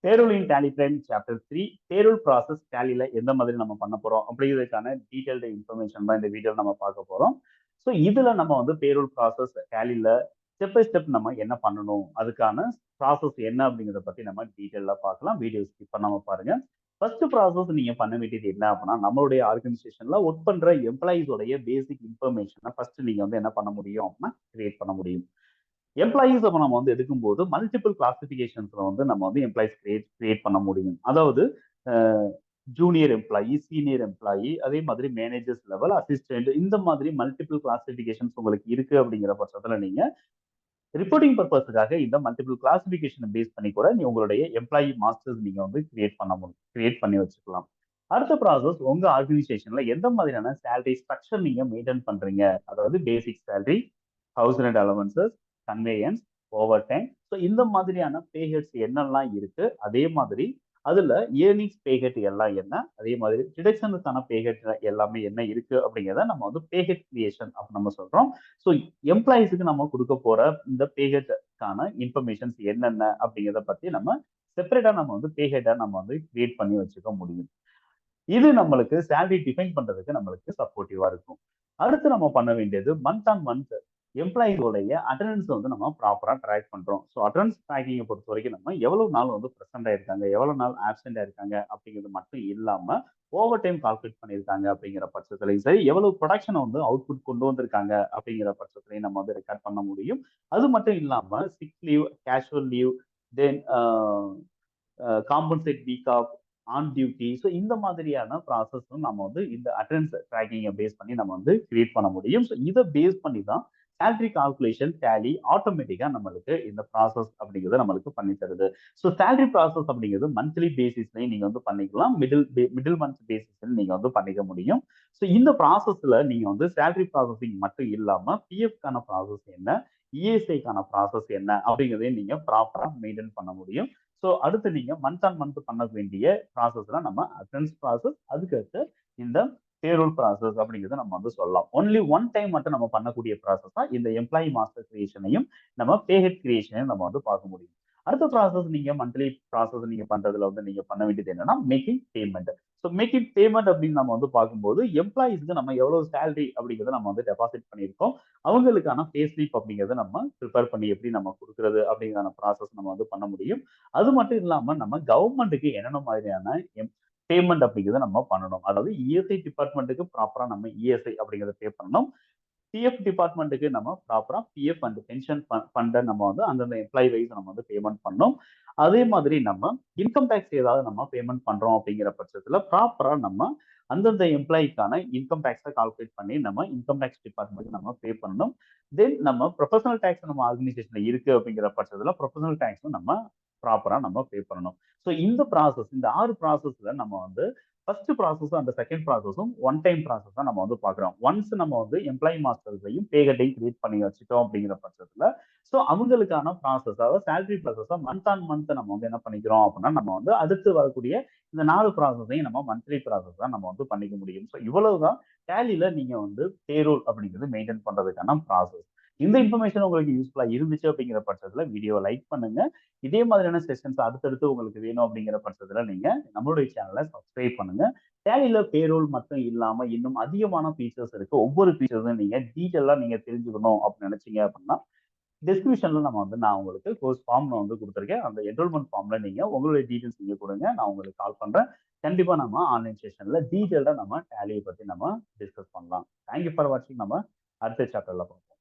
Payroll in Tally friend chapter 3 payroll process டேலியில் எந்த மாதிரி நம்ம பண்ண போகிறோம் அப்படிங்கிறதுக்கான டீட்டெயில்டு இன்ஃபர்மேஷன் தான் இந்த வீடியோவில் நம்ம பார்க்க போகிறோம். ஸோ இதில் நம்ம வந்து பேரோல் ப்ராசஸ் டேலியில் ஸ்டெப் பை ஸ்டெப் நம்ம என்ன பண்ணணும், அதுக்கான ப்ராசஸ் என்ன அப்படிங்கிறத பற்றி நம்ம டீட்டெயிலாக பார்க்கலாம். வீடியோ ஸ்கிப் பண்ணாமல் பாருங்கள். ஃபர்ஸ்ட் ப்ராசஸ் நீங்கள் பண்ண வேண்டியது என்ன அப்படின்னா, நம்மளுடைய ஆர்கனைசேஷனில் ஒர்க் பண்ணுற எம்ப்ளாயீஸோடைய பேசிக் இன்ஃபர்மேஷனை ஃபர்ஸ்ட் நீங்கள் வந்து என்ன பண்ண முடியும் அப்படின்னா கிரியேட் பண்ண முடியும். எம்ப்ளாயீஸ் அப்ப நம்ம வந்து எடுக்கும்போது மல்டிபிள் கிளாசிபிகேஷன்ஸ்ல வந்து நம்ம வந்து எம்ப்ளாயிஸ் கிரியேட் பண்ண முடியும். அதாவது ஜூனியர் எம்ப்ளாயி, சீனியர் எம்ப்ளாயி, அதே மாதிரி மேனேஜர்ஸ் லெவல், அசிஸ்டன்ட், இந்த மாதிரி மல்டிபிள் கிளாசிபிகேஷன்ஸ் உங்களுக்கு இருக்கு அப்படிங்கிற பட்சத்துல நீங்க ரிப்போர்ட்டிங் பர்பஸ்க்காக இந்த மல்டிபிள் கிளாசிபிகேஷனை பேஸ் பண்ணி கூட நீ உங்களுடைய எம்ப்ளாயி மாஸ்டர்ஸ் நீங்க வந்து கிரியேட் பண்ணி வச்சுக்கலாம். அடுத்த ப்ராசஸ், உங்க ஆர்கனைசேஷன்ல எந்த மாதிரியான சேலரி ஸ்ட்ரக்சர் நீங்க மெயின்டைன் பண்றீங்க, அதாவது பேசிக் salary, house rent allowances, conveyance, over time. So இந்த மாதிரியான பேஹெட்ஸ் என்னெல்லாம் இருக்கு, அதே மாதிரி அதுல ஏர்னிங்ஸ் பேஹெட் எல்லாம் என்ன, அதே மாதிரி டிடக்ஷனுக்கான பேஹெட் எல்லாமே என்ன இருக்கு அப்படிங்கிறத நம்ம வந்து பேஹெட் கிரியேஷன் அப்படின்னு நம்ம சொல்றோம். ஸோ எம்ப்ளாயிஸுக்கு நம்ம கொடுக்க போற இந்த பேஹெட்டுக்கான இன்ஃபர்மேஷன்ஸ் என்னென்ன அப்படிங்கிறத பத்தி நம்ம செப்பரேட்டா நம்ம வந்து பேஹெட்டா நம்ம வந்து கிரியேட் பண்ணி வச்சுக்க முடியும். இது நம்மளுக்கு சேலரி டிஃபைன் பண்றதுக்கு நம்மளுக்கு சப்போர்ட்டிவா இருக்கும். அடுத்து நம்ம பண்ண வேண்டியது மந்த் ஆன் மந்த் எம்ப்ளாயிஸோடைய அட்டண்டன்ஸ் வந்து நம்ம ப்ராப்பரா ட்ராக் பண்றோம். ஸோ அட்டண்டன்ஸ் ட்ராக்கிங்கை பொறுத்த வரைக்கும் நம்ம எவ்வளவு நாள் வந்து ப்ரெசென்ட் ஆயிருக்காங்க, எவ்வளவு நாள் ஆப்சென்ட் ஆயிருக்காங்க அப்படிங்கிறது மட்டும் இல்லாம ஓவர் டைம் கால்குலேட் பண்ணியிருக்காங்க அப்படிங்கிற பட்சத்துலையும் சரி, எவ்வளவு ப்ரொடக்ஷனை வந்து அவுட்புட் கொண்டு வந்திருக்காங்க அப்படிங்கிற பட்சத்துலையும் நம்ம வந்து ரெக்கார்ட் பண்ண முடியும். அது மட்டும் இல்லாம sick leave, casual leave, then compensate week off, on duty. So இந்த மாதிரியான ப்ராசஸும் நம்ம வந்து இந்த அட்டெண்டன்ஸ் ட்ராக்கிங்கை பேஸ் பண்ணி நம்ம வந்து கிரியேட் பண்ண முடியும். ஸோ இதை பேஸ் பண்ணி தான் சேலரி கால்குலேஷன் டேலி ஆட்டோமேட்டிக்கா நம்மளுக்கு இந்த ப்ராசஸ் அப்படிங்கிறது நம்மளுக்கு பண்ணி தருது. ஸோ சேலரி ப்ராசஸ் அப்படிங்கிறது மந்த்லி பேசிஸ்லயும் நீங்க வந்து பண்ணிக்கலாம், மிடில் மந்த் பேசிஸ்ல நீங்க வந்து பண்ணிக்க முடியும். ஸோ இந்த ப்ராசஸ்ல நீங்க வந்து சேலரி ப்ராசஸிங் மட்டும் இல்லாம பிஎஃப்கான ப்ராசஸ் என்ன, இஎஸ்ஐக்கான ப்ராசஸ் என்ன அப்படிங்கிறதையும் நீங்க ப்ராப்பரா மெயின்டைன் பண்ண முடியும். ஸோ அடுத்து நீங்க மந்த் ஆன் மந்த் பண்ண வேண்டிய ப்ராசஸ்ல நம்ம அட்டெண்டன்ஸ் ப்ராசஸ், அதுக்கடுத்து இந்த பேரோல் ப்ராசஸ் அப்படிங்கிறத நம்ம வந்து சொல்லலாம். ஒன்லி ஒன் டைம் மட்டும் நம்ம பண்ணக்கூடிய ப்ராசஸ் தான் இந்த எம்ப்ளாயி மாஸ்டர் கிரியேஷனையும் நம்ம பேஹெட் கிரியேஷனையும் நம்ம வந்து பார்க்க முடியும். அடுத்த ப்ராசஸ், நீங்க மந்த்லி ப்ராசஸ் நீங்க பண்றதுல வந்து நீங்க பண்ண வேண்டியது என்னன்னா making payment. So making payment அப்படின்னு நம்ம வந்து பார்க்கும்போது எம்ப்ளாயிஸ்க்கு நம்ம எவ்வளவு சேலரி அப்படிங்கிறத நம்ம வந்து டெபாசிட் பண்ணியிருக்கோம், அவங்களுக்கான பே ஸ்லிப் அப்படிங்கிறத நம்ம ப்ரிப்பேர் பண்ணி எப்படி நம்ம கொடுக்கறது அப்படிங்கிறான ப்ராசஸ் நம்ம வந்து பண்ண முடியும். அது மட்டும் இல்லாம நம்ம கவர்மெண்ட்டுக்கு என்னென்ன மாதிரியான பேமெண்ட் அப்படிங்கிறத நம்ம பண்ணணும். அதாவது இஎஸ்ஐ டிபார்ட்மெண்ட்டுக்கு ப்ராப்பரா நம்ம இஎஸ்ஐ அப்படிங்கிறத பே பண்ணணும். பிஎஃப் டிபார்ட்மெண்ட்டுக்கு நம்ம ப்ராப்பரா பிஎஃப் அண்ட் பென்ஷன் ஃபண்டை நம்ம வந்து அந்தந்த எம்ப்ளாயி வைஸ் நம்ம வந்து பேமெண்ட் பண்ணணும். அதே மாதிரி நம்ம இன்கம் டேக்ஸ் ஏதாவது நம்ம பேமெண்ட் பண்றோம் அப்படிங்கிற பட்சத்துல ப்ராப்பரா நம்ம அந்தந்த எம்ப்ளாய்க்கான இன்கம் டேக்ஸை கால்குலேட் பண்ணி நம்ம இன்கம் டேக்ஸ் டிபார்ட்மெண்ட் நம்ம பே பண்ணணும். தென் நம்ம ப்ரொஃபஷனல் டேக்ஸ் நம்ம ஆர்கனைசேஷன்ல இருக்கு அப்படிங்கிற பட்சத்துல ப்ரொஃபஷனல் டேக்ஸும் நம்ம ப்ராப்பரா நம்ம பே பண்ணணும். ஸோ இந்த ப்ராசஸ், இந்த 6 ப்ராசஸ்ல நம்ம வந்து ஃபர்ஸ்ட் ப்ராசஸும் அந்த செகண்ட் ப்ராசஸும் ஒன் டைம் ப்ராசஸ் தான் நம்ம வந்து பார்க்குறோம். ஒன்ஸ் நம்ம வந்து எம்ப்ளாயி மாஸ்டர்ஸையும் பேகட்டையும் கிரியேட் பண்ணி வச்சுட்டோம் அப்படிங்கிற பட்சத்துல ஸோ அவங்களுக்கான ப்ராசஸ், அதாவது சேலரி ப்ராசஸை மந்த் ஆன் மந்த் நம்ம வந்து என்ன பண்ணிக்கிறோம் அப்படின்னா நம்ம வந்து அடுத்து வரக்கூடிய இந்த 4 ப்ராசஸையும் நம்ம மந்த்லி ப்ராசஸ் தான் நம்ம வந்து பண்ணிக்க முடியும். ஸோ இவ்வளவுதான் டேலியில நீங்க வந்து பேரோல் அப்படிங்கிறது மெயின்டைன் பண்றதுக்கான ப்ராசஸ். இந்த இன்ஃபர்மேஷன் உங்களுக்கு யூஸ்ஃபுல்லா இருந்துச்சு அப்படிங்கிற பட்சத்துல வீடியோ லைக் பண்ணுங்க. இதே மாதிரியான செஷன்ஸ் அடுத்தடுத்து உங்களுக்கு வேணும் அப்படிங்கிற பட்சத்துல நீங்க நம்மளுடைய சேனலை சப்ஸ்கிரைப் பண்ணுங்க. டேலியில பேரோல் மட்டும் இல்லாம இன்னும் அதிகமான ஃபீச்சர்ஸ் இருக்கு. ஒவ்வொரு ஃபீச்சர்ஸும் நீங்க டீட்டெயிலா நீங்க தெரிஞ்சுக்கணும் அப்படின்னு நினைச்சீங்க அப்படின்னா டிஸ்கிரிப்ஷன்ல நான் உங்களுக்கு கோர்ஸ் ஃபார்ம் வந்து கொடுத்துருக்கேன். அந்த என்ரோல்மெண்ட் ஃபார்ம்ல நீங்க உங்களுடைய டீட்டெயில்ஸ் நீங்க கொடுங்க, நான் உங்களுக்கு கால் பண்றேன். கண்டிப்பா நம்ம ஆன்லைன் செஷன்ல டீட்டெயில்டா நம்ம டேலியை பத்தி நம்ம டிஸ்கஸ் பண்ணலாம். தேங்க்யூ ஃபார் வாட்சிங். நம்ம அடுத்த சாப்டர்ல பார்ப்போம்.